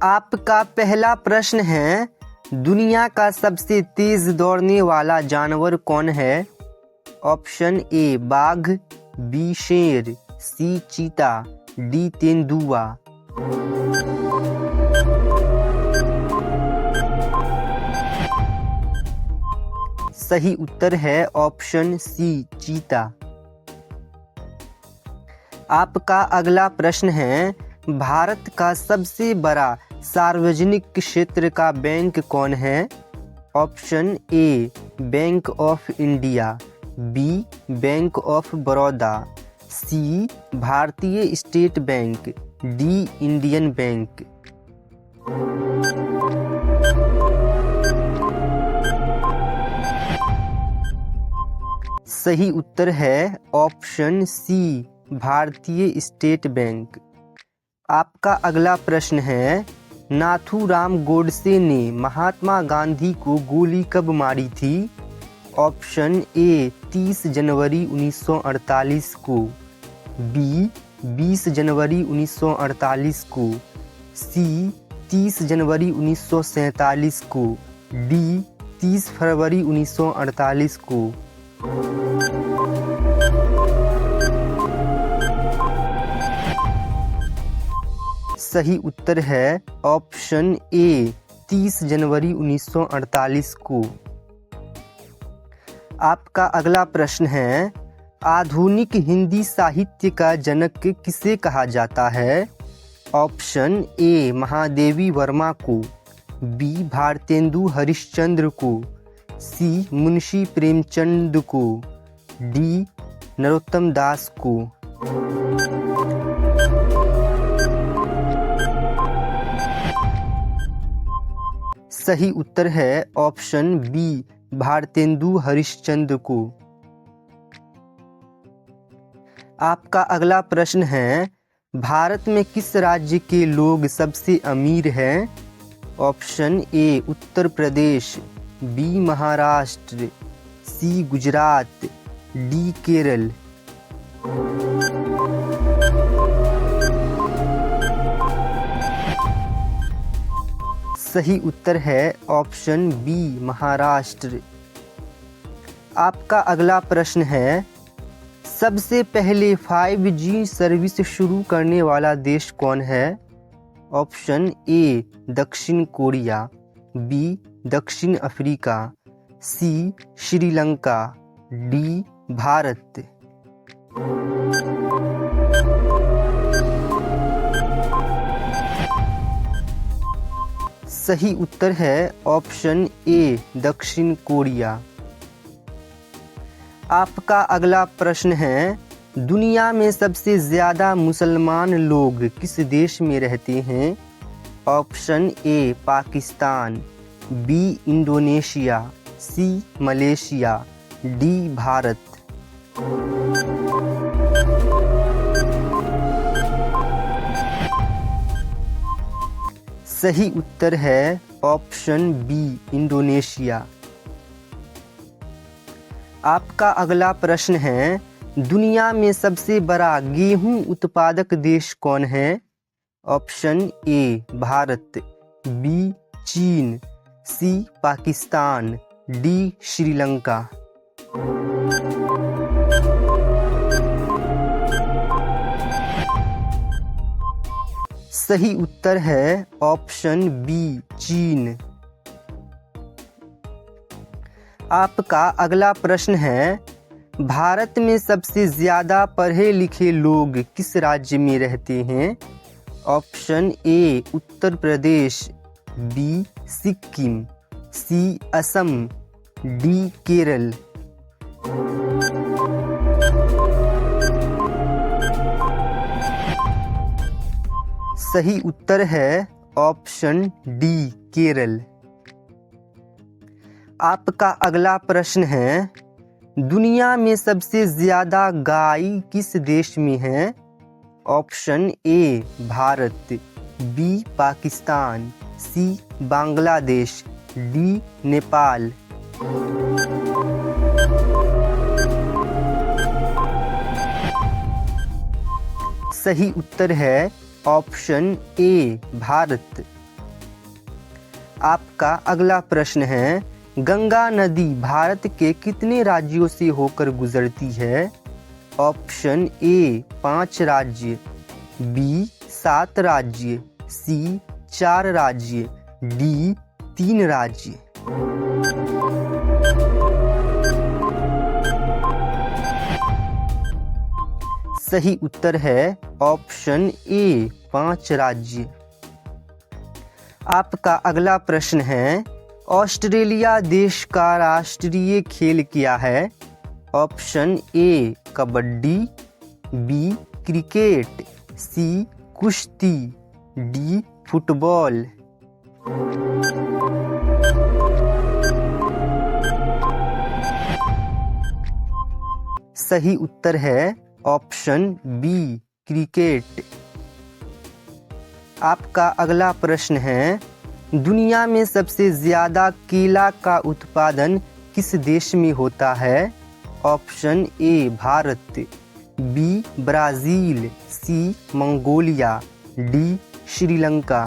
आपका पहला प्रश्न है, दुनिया का सबसे तेज दौड़ने वाला जानवर कौन है? ऑप्शन ए बाघ, बी शेर, सी चीता, डी तेंदुआ। सही उत्तर है ऑप्शन सी चीता। आपका अगला प्रश्न है, भारत का सबसे बड़ा सार्वजनिक क्षेत्र का बैंक कौन है? Option A bank of India, B bank of Baroda, C Bharatiya state bank, D Indian bank. सही उत्तर है option C Bharatiya state bank. आपका अगला प्रश्न है, नाथूराम गोडसे ने महात्मा गांधी को गोली कब मारी थी? ऑप्शन ए 30 जनवरी 1948 को, बी 20 जनवरी 1948 को, सी 30 जनवरी 1947 को, डी 30 फरवरी 1948 को। सही उत्तर है ऑप्शन ए 30 जनवरी 1948 को। आपका अगला प्रश्न है, आधुनिक हिंदी साहित्य का जनक किसे कहा जाता है? ऑप्शन ए महादेवी वर्मा को, बी भारतेंदु हरिश्चंद्र को, सी मुंशी प्रेमचंद को, डी नरोत्तम दास को। सही उत्तर है ऑप्शन बी भारतेंदु हरिश्चंद्र को। आपका अगला प्रश्न है, भारत में किस राज्य के लोग सबसे अमीर हैं? Option A Uttar Pradesh, B Maharashtra, C Gujarat, D Kerala. सही उत्तर है ऑप्शन बी महाराष्ट्र। आपका अगला प्रश्न है, सबसे पहले 5G सर्विस शुरू करने वाला देश कौन है? ऑप्शन ए दक्षिण कोरिया, बी दक्षिण अफ्रीका, सी श्रीलंका, डी भारत। सही उत्तर है ऑप्शन ए दक्षिण कोरिया। आपका अगला प्रश्न है, दुनिया में सबसे ज़्यादा मुसलमान लोग किस देश में रहते हैं? Option A Pakistan, B Indonesia, C Malaysia, D Bharat. सही उत्तर है ऑप्शन बी इंडोनेशिया। आपका अगला प्रश्न है, दुनिया में सबसे बड़ा गेहूं उत्पादक देश कौन है? ऑप्शन ए भारत, बी चीन, सी पाकिस्तान, डी श्रीलंका। सही उत्तर है ऑप्शन बी चीन। आपका अगला प्रश्न है, भारत में सबसे ज़्यादा पढ़े लिखे लोग किस राज्य में रहते हैं? Option A Uttar Pradesh, B Sikkim, C Assam, D Kerala. सही उत्तर है ऑप्शन डी केरल। आपका अगला प्रश्न है, दुनिया में सबसे ज़्यादा गाय किस देश में है? Option A Bharat, B Pakistan, C Bangladesh, D Nepal. सही उत्तर है ऑप्शन ए भारत। आपका अगला प्रश्न है, गंगा नदी भारत के कितने राज्यों से होकर गुजरती है? ऑप्शन ए 5 राज्य, बी 7 राज्य, सी 4 राज्य, डी 3 राज्य। सही उत्तर है ऑप्शन ए 5 राज्य। आपका अगला प्रश्न है, ऑस्ट्रेलिया देश का राष्ट्रीय खेल क्या है? Option A kabaddi, B cricket, C कुश्ती, डी फुटबॉल। सही उत्तर है ऑप्शन बी क्रिकेट। आपका अगला प्रश्न है, दुनिया में सबसे ज्यादा केला का उत्पादन किस देश में होता है? Option A Bharat, B Brazil, C Mongolia, D Sri Lanka.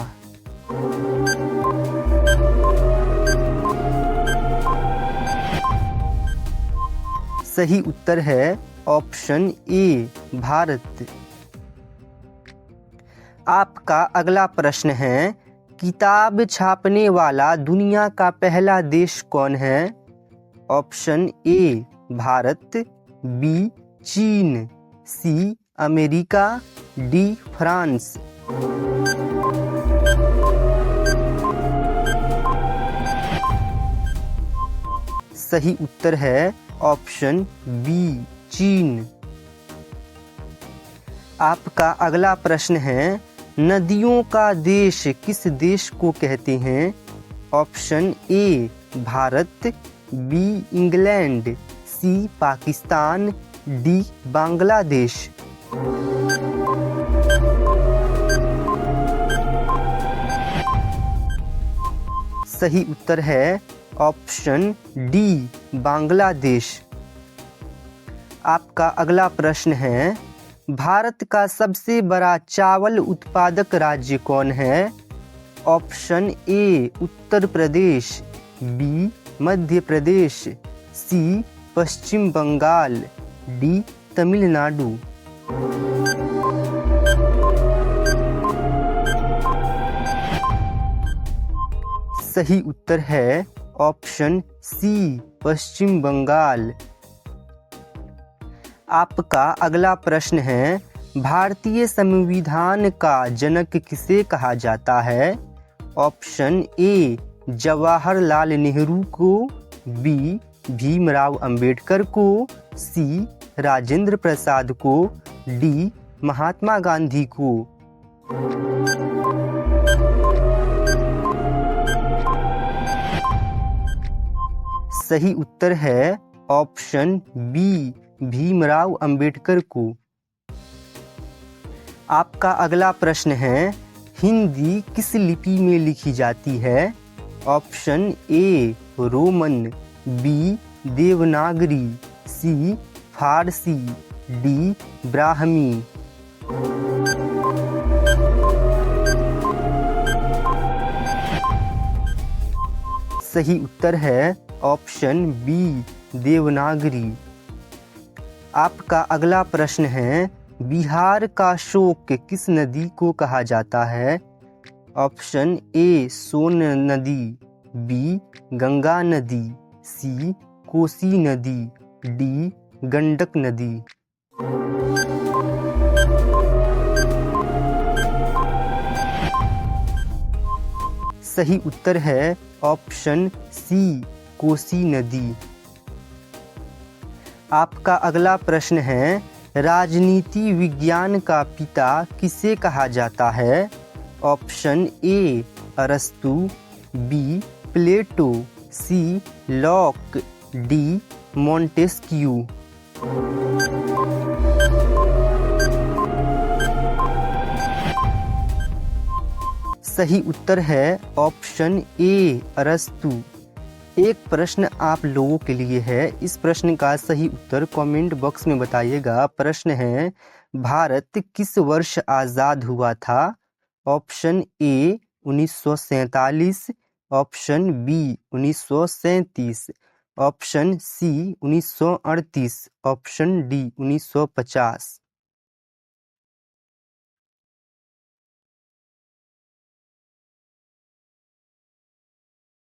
सही उत्तर है ऑप्शन ए भारत। आपका अगला प्रश्न है, किताब छापने वाला दुनिया का पहला देश कौन है? ऑप्शन ए भारत, बी चीन, सी अमेरिका, डी फ्रांस। सही उत्तर है ऑप्शन बी चीन। आपका अगला प्रश्न है, नदियों का देश किस देश को कहते हैं? Option A Bharat, B England, C Pakistan, D Bangladesh. सही उत्तर है ऑप्शन डी बांग्लादेश। आपका अगला प्रश्न है, भारत का सबसे बड़ा चावल उत्पादक राज्य कौन है? Option A Uttar Pradesh, B Madhya Pradesh, C Paschim Bangal, D Tamil Nadu. सही उत्तर है ऑप्शन सी पश्चिम बंगाल। आपका अगला प्रश्न है, भारतीय संविधान का जनक किसे कहा जाता है? ऑप्शन ए जवाहरलाल नेहरू को, बी भीमराव अंबेडकर को, सी राजेंद्र प्रसाद को, डी महात्मा गांधी को। सही उत्तर है ऑप्शन बी भीमराव अंबेडकर को। आपका अगला प्रश्न है, हिंदी किस लिपि में लिखी जाती है? Option A Roman, B Devanagari, C Farsi, D Brahmi. सही उत्तर है ऑप्शन बी देवनागरी। आपका अगला प्रश्न है, बिहार का शोक किस नदी को कहा जाता है? ऑप्शन ए सोन नदी, बी गंगा नदी, सी कोसी नदी, डी गंडक नदी। सही उत्तर है ऑप्शन सी कोसी नदी। आपका अगला प्रश्न है, राजनीति विज्ञान का पिता किसे कहा जाता है? ऑप्शन ए अरस्तु, बी प्लेटो, सी लॉक, डी मोंटेस्क्यू। सही उत्तर है ऑप्शन ए अरस्तु। एक प्रश्न आप लोगों के लिए है, इस प्रश्न का सही उत्तर कमेंट बॉक्स में बताइएगा। प्रश्न है, भारत किस वर्ष आज़ाद हुआ था? Option A 1947, option B 1937, option C 1938, option D 1950।